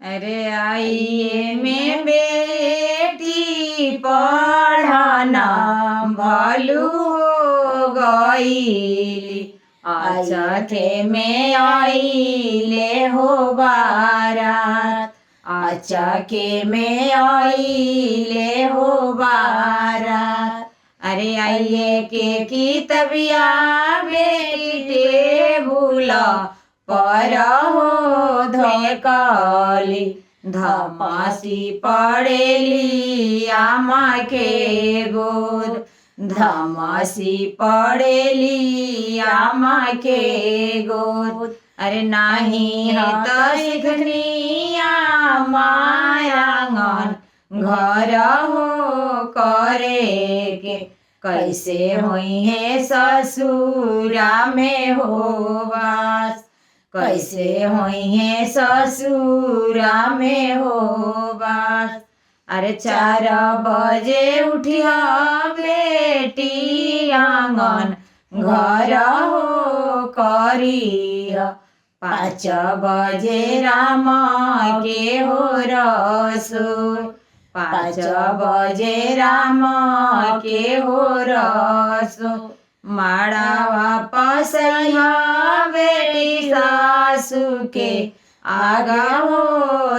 अरे आइए में बेटी पढ़ाना भलू हो गईली, अचखे में आइले हो बारात, अचखे में आइले हो बारात। अरे आइए के कितबिया बेटी टेबुल पर हो धोकली, धमासी पड़ेली आमा के गोद, धमासी पड़ेली आमा के गोद। अरे नाही है तो सिखनी आमायांगन घर हो करे के, कैसे होई है ससुरा में हो बास, कैसे होई है ससुरा में हो बास। अरे 4 बजे उठिया बेटी आंगन घर हो करिया, 5 बजे रामा के हो रसोई, 5 बजे रामा के हो रसोई। माड़ा वापस बेटी सासू के आगा हो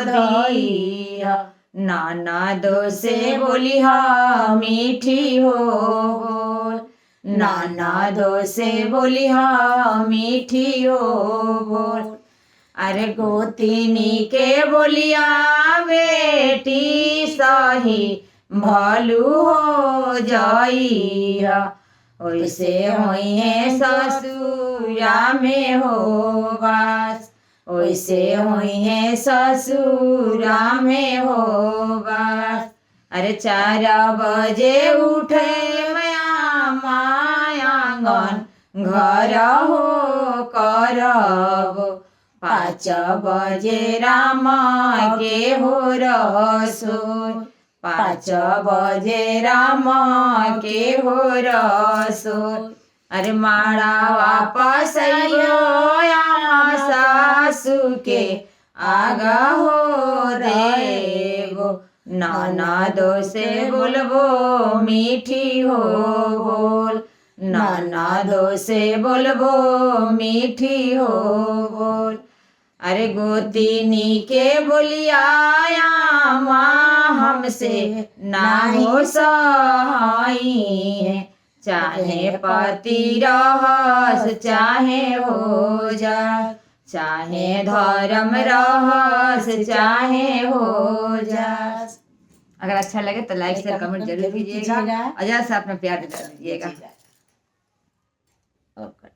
दिया, नाना दो से बोली मीठी हो बोल, नाना दो से बोली मीठी हो बोल। अरे गोतिनी के बोलिया बेटी सही भलू हो जाइया, वैसे होई है ससुरा में हो बास, वैसे होई है ससुरा में हो बास। अरे 4 बजे उठे मायांगन घर हो करब, 5 बजे रामा के हो रसोई, 5 बजे रामा के हो रसोई। अरे माड़ा वापस सासू के आगा हो देबो, नाना दो से बोलबो मीठी हो बोल, नाना दो से बोलबो मीठी हो बोल। अरे गोतिनी के बोलिया माँ हमसे ना हो सहाई है, चाहे पति रहस चाहे हो जा, चाहे धर्म रहस चाहे हो जा। अगर अच्छा लगे तो लाइक शेयर कमेंट जरूर कीजिएगा और ज़्यादा से अपना प्यार देता दीजिएगा।